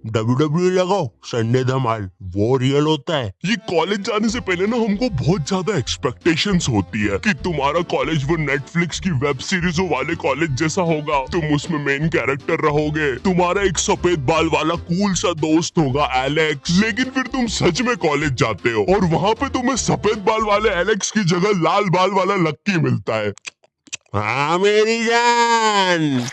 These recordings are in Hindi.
WWE लगाओ, संडे धमाल, वो रियल होता है। ये कॉलेज जाने से पहले ना हमको बहुत ज्यादा एक्सपेक्टेशंस होती है कि तुम्हारा कॉलेज वो नेटफ्लिक्स की वेब सीरीजों वाले कॉलेज जैसा होगा। तुम उसमें मेन कैरेक्टर रहोगे, तुम्हारा एक सफेद बाल वाला कूल सा दोस्त होगा एलेक्स। लेकिन फिर तुम सच में कॉलेज जाते हो और वहाँ पे तुम्हें सफेद बाल वाले एलेक्स की जगह लाल बाल वाला लक्की मिलता है। हाँ मेरी जान।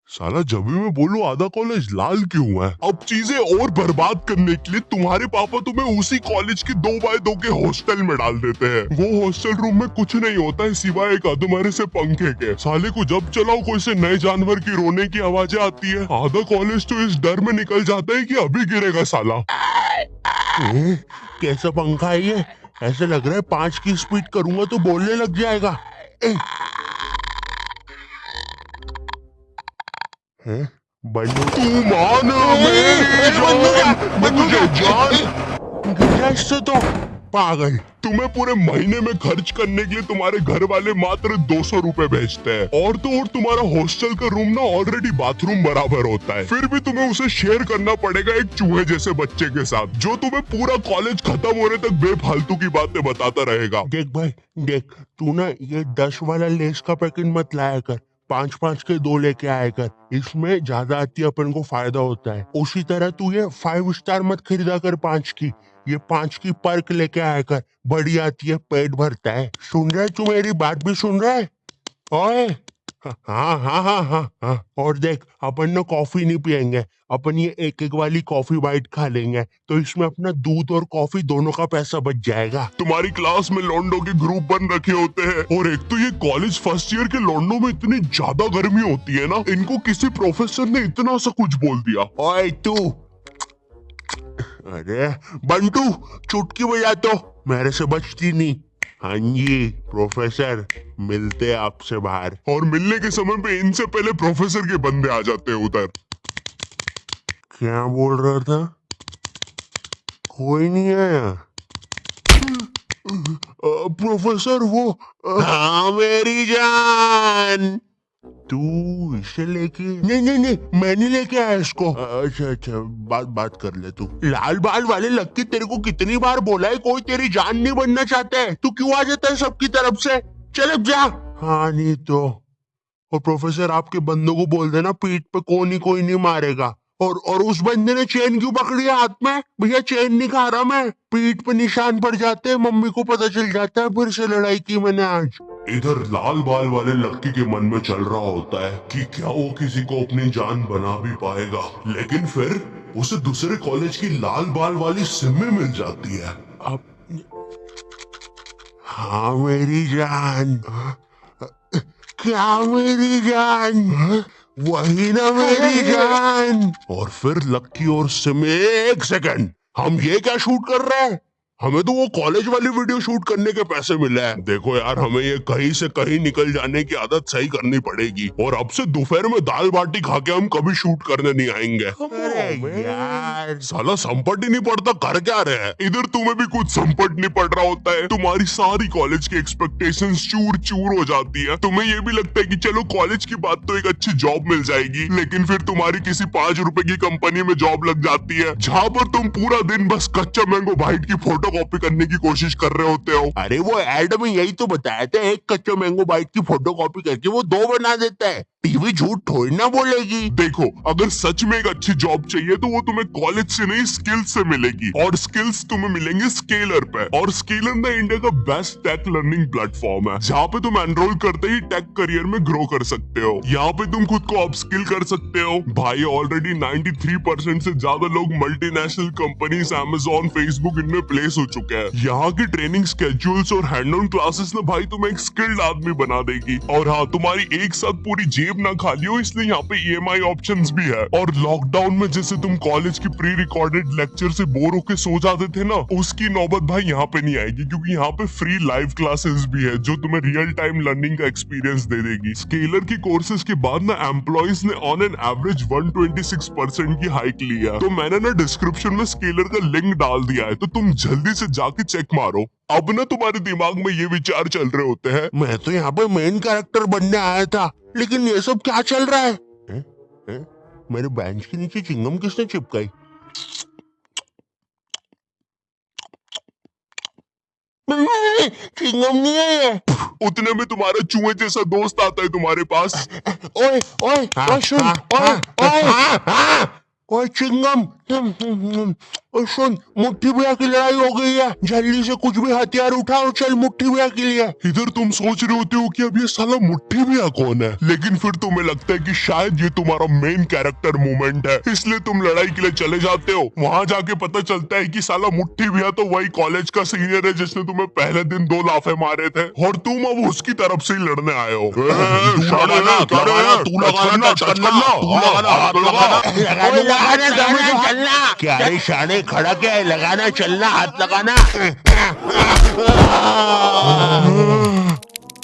साला जब भी मैं बोलूं आधा कॉलेज लाल क्यों है। अब चीजें और बर्बाद करने के लिए तुम्हारे पापा तुम्हें उसी कॉलेज के 2x2 के हॉस्टल में डाल देते हैं। वो हॉस्टल रूम में कुछ नहीं होता है सिवाय एक अधमरे से पंखे के। साले को जब चलाओ कोई से नए जानवर की रोने की आवाजें आती है। आधा कॉलेज तो इस डर में निकल जाता है कि अभी गिरेगा साला। कैसा पंखा है ये? ऐसे लग रहा है 5 की स्पीड करूंगा तो बोलने लग जाएगा। बंदूक तू मान मेरी जान, मैं तुझे जान। गिरा इससे तो पागल। तुम्हें पूरे महीने में खर्च करने के लिए तुम्हारे घर वाले मात्र 200 रुपए भेजते हैं। और तो और तुम्हारा हॉस्टल का रूम ना ऑलरेडी बाथरूम बराबर होता है, फिर भी तुम्हें उसे शेयर करना पड़ेगा एक चूहे जैसे बच्चे के साथ, जो तुम्हें पूरा कॉलेज खत्म होने तक बेफालतू की बातें बताता रहेगा। देख भाई देख, तू ना ये 10 वाला लेस का पैकेट मत लाया कर, 5-5 के 2 लेके आया कर। इसमें ज्यादा आती है, अपन को फायदा होता है। उसी तरह तू ये 5 स्टार मत खरीदा कर 5 की, ये 5 की पर्क लेके आया कर, बड़ी आती है, पेट भरता है। सुन रहा है तू? मेरी बात भी सुन रहा है? ओए हाँ हाँ हाँ हाँ हाँ। और देख, अपन ना कॉफी नहीं पियेंगे, अपन ये एक वाली कॉफी बाइट खा लेंगे, तो इसमें अपना दूध और कॉफी दोनों का पैसा बच जाएगा। तुम्हारी क्लास में लौंडों के ग्रुप बन रखे होते हैं, और एक तो ये कॉलेज फर्स्ट ईयर के लौंडों में इतनी ज्यादा गर्मी होती है ना, इनको किसी प्रोफेसर ने इतना सा कुछ बोल दिया। ओए तू, अरे बंटू, चुटकी बजा तो, मेरे से बचती नहीं। हाँ जी प्रोफेसर, मिलते हैं आपसे बाहर। और मिलने के समय पे इनसे पहले प्रोफेसर के बंदे आ जाते हैं उधर। क्या बोल रहा था? कोई नहीं आया? प्रोफेसर वो हाँ मेरी जान। तू इसे लेके? नहीं नहीं नहीं, मैं नहीं लेके आया इसको। अच्छा अच्छा, बात कर ले तू। लाल बाल वाले लक्की, तेरे को कितनी बार बोला है कोई तेरी जान नहीं बनना चाहता है, तू क्यों आ जाता है सबकी तरफ से? चल अब जा। हाँ नहीं तो। और प्रोफेसर आपके बंदों को बोल देना पीठ पे कोई नहीं मारेगा। और उस बंदे ने चेन क्यों पकड़ी है हाथ में? भैया चेन नहीं खा रहा मैं, पीठ पे निशान पड़ जाते हैं, मम्मी को पता चल जाता है फिर से लड़ाई की मैंने आज। इधर लाल बाल वाले लक्की के मन में चल रहा होता है कि क्या वो किसी को अपनी जान बना भी पाएगा, लेकिन फिर उसे दूसरे कॉलेज की लाल बाल वाली सिम्मी मिल जाती है। अब हाँ मेरी जान। क्या मेरी जान? वही ना मेरी जान। और फिर लक्की और सिमी, एक सेकंड, हम ये क्या शूट कर रहे हैं? हमें तो वो कॉलेज वाली वीडियो शूट करने के पैसे मिले हैं। देखो यार, हमें ये कहीं से कहीं निकल जाने की आदत सही करनी पड़ेगी, और अब से दोपहर में दाल बाटी खा के हम कभी शूट करने नहीं आएंगे। अरे यार, साला संपट ही नहीं पड़ता, कर क्या रहे हैं? इधर तुम्हें भी कुछ संपट नहीं पड़ रहा होता है, तुम्हारी सारी कॉलेज की एक्सपेक्टेशंस चूर चूर हो जाती है। तुम्हें ये भी लगता है कि चलो कॉलेज की बात तो एक अच्छी जॉब मिल जाएगी, लेकिन फिर तुम्हारी किसी 5 रुपए की कंपनी में जॉब लग जाती है, जहाँ पर तुम पूरा दिन बस कच्चा मैंगो बाइट की फोटो कॉपी करने की कोशिश कर रहे होते हो। अरे वो एड में यही तो बताया था, एक कच्चा मैंगो बाइट की फोटो कॉपी करके वो 2 बना देता है। टीवी झूठ थोड़ी ना बोलेगी। देखो, अगर सच में एक अच्छी जॉब चाहिए तो वो तुम्हें कॉलेज से नहीं स्किल्स से मिलेगी, और स्किल्स तुम्हें मिलेंगे स्केलर पे। और स्केलर ना इंडिया का बेस्ट टेक लर्निंग प्लेटफॉर्म है, जहाँ पे तुम एनरोल करते ही टेक करियर में ग्रो कर सकते हो। यहाँ पे तुम खुद को अपस्किल कर सकते हो। भाई ऑलरेडी 93% से ज्यादा लोग मल्टीनेशनल कंपनीज, अमेजोन, फेसबुक, इनमें प्लेस हो चुके हैं। यहाँ की ट्रेनिंग स्केड्यूल्स और हैंड ऑन क्लासेस ना भाई तुम्हें एक स्किल्ड आदमी बना देगी। और हाँ, तुम्हारी एक साथ पूरी जेब ना खाली हो, इसलिए यहाँ पे EMI ऑप्शंस भी है। और लॉकडाउन में जैसे तुम कॉलेज की प्री रिकॉर्डेड लेक्चर से बोर होके सो जाते थे ना, उसकी नौबत भाई यहाँ पे नहीं आएगी, क्योंकि यहाँ पे फ्री लाइव क्लासेस भी है, जो तुम्हें रियल टाइम लर्निंग का एक्सपीरियंस दे देगी। स्केलर की कोर्सेज के बाद ना एम्प्लॉइज ने ऑन एन एवरेज 126% की हाइक ली है। तो मैंने ना डिस्क्रिप्शन में स्केलर का लिंक डाल दिया है, तो तुम जल्दी से जाके चेक मारो। अब ना तुम्हारे दिमाग में ये विचार चल रहे होते हैं, मैं तो यहाँ पे मेन कैरेक्टर बनने आया था, लेकिन ये सब क्या चल रहा है? मेरे बेंच के नीचे चिंगम किसने चिपकाई? चिंगम नहीं है ये। उतने में तुम्हारा चूहे जैसा दोस्त आता है तुम्हारे पास। ओए ओए ओए सुन, ओए ओए ओए चिंगम, ओए सुन, मुट्ठी भैया की लड़ाई हो गई है, जल्दी से कुछ भी हथियार उठा और चल मुट्ठी भैया के लिए। इधर तुम सोच रहे होते हो कि अब ये साला मुट्ठी भैया कौन है, लेकिन फिर तुम्हें लगता है कि शायद ये तुम्हारा मेन कैरेक्टर मोमेंट है, इसलिए तुम लड़ाई के लिए चले जाते हो। वहाँ जाके पता चलता है कि साला मुट्ठी भैया तो वही कॉलेज का सीनियर है जिसने तुम्हें पहले दिन 2 लाफे मारे थे, और तुम अब उसकी तरफ से ही लड़ने आए हो। क्या रे शाने, खड़ा क्या है? लगाना, चलना, हाथ लगाना।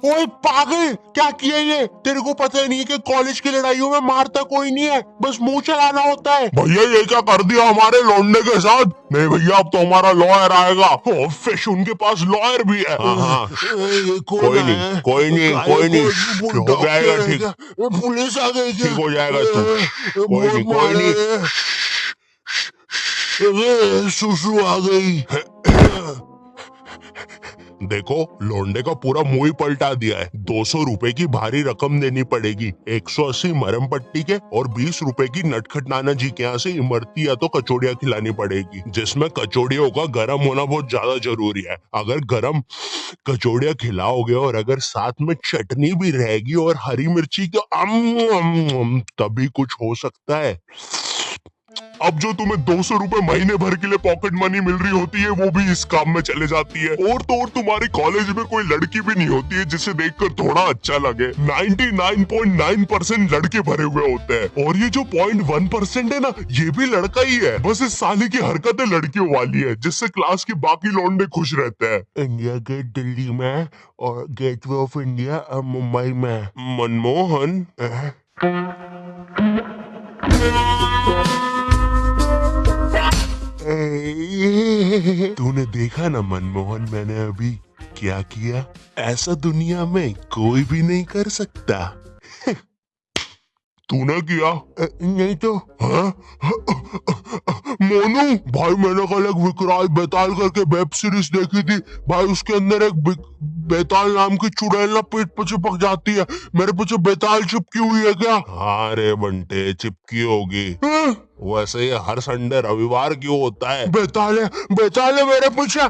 ओए पागल, क्या किया ये? तेरे को पता ही नहीं है कि कॉलेज की लड़ाइयों में मारता कोई नहीं है, बस मुंह चलाना होता है। भैया ये क्या कर दिया हमारे लौंडे के साथ? नहीं भैया, अब तो हमारा लॉयर आएगा। फिश उनके पास लॉयर भी है। कोई नहीं, कोई नहीं, कोई नहीं, हो जाएगा ठीक। पुलिस आ गई, ठीक हो जाएगा। कोई नहीं, कोई नहीं। सुसु आ गई। देखो, लौंडे का पूरा मुंह ही पलटा दिया है। 200 रुपए की भारी रकम देनी पड़ेगी, 180 मरम पट्टी के और 20 रुपए की नटखट नाना जी के यहाँ से इमरती या तो कचौड़ियाँ खिलानी पड़ेगी, जिसमें कचौड़ियों का गर्म होना बहुत ज्यादा जरूरी है। अगर गर्म कचौड़ियाँ खिलाओगे और अगर साथ में चटनी भी रहेगी और हरी मिर्ची तो तभी कुछ हो सकता है। अब जो तुम्हें 200 रुपए महीने भर के लिए पॉकेट मनी मिल रही होती है, वो भी इस काम में चले जाती है। और तो और तुम्हारी कॉलेज में कोई लड़की भी नहीं होती है जिसे देखकर थोड़ा अच्छा लगे। 99.9% लड़के भरे हुए होते हैं, और ये जो 0.1% है ना, ये भी लड़का ही है। बस इस साले की हरकतें लड़कियों वाली है, जिससे क्लास के बाकी लौंडे खुश रहते हैं। इंडिया गेट दिल्ली में और गेटवे ऑफ इंडिया मुंबई में। मनमोहन, तूने देखा ना मनमोहन, मैंने अभी क्या किया? ऐसा दुनिया में कोई भी नहीं कर सकता। तूने किया? नहीं तो। हाँ? मोनू भाई, मैंने कल एक विकराल बेताल करके वेब सीरीज देखी थी भाई। उसके अंदर एक बेताल नाम की चुड़ैल ना पेट पे चिपक जाती है। मेरे पीछे बेताल चिपकी हुई है क्या? हाँ रे बंटे, चिपकी होगी। वैसे ये हर संडे रविवार क्यों होता है? बेताल है मेरे पीछे।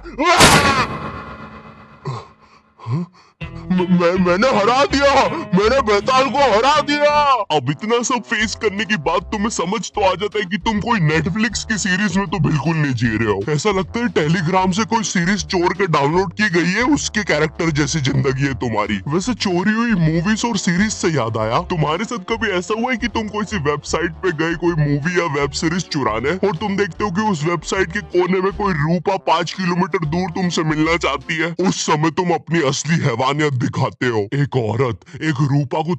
मैंने हरा दिया, मैंने बेताल को हरा दिया। अब इतना सब फेस करने के बाद तुम्हें समझ तो आ जाता है कि तुम कोई नेटफ्लिक्स की सीरीज में तो बिल्कुल नहीं जी रहे हो। ऐसा लगता है टेलीग्राम से कोई सीरीज चोर के डाउनलोड की गई है, उसके कैरेक्टर जैसी जिंदगी है तुम्हारी। वैसे चोरी हुई मूवीज और सीरीज से याद आया, तुम्हारे साथ कभी ऐसा हुआ है कि तुम कोई सी वेबसाइट पे गए कोई मूवी या वेब सीरीज चुराने, और तुम देखते हो कि उस वेबसाइट के कोने में कोई रूपा 5 किलोमीटर दूर तुमसे मिलना चाहती है? उस समय तुम अपनी असली हैवानियत दिखाते हो। एक औरत, एक रूपा को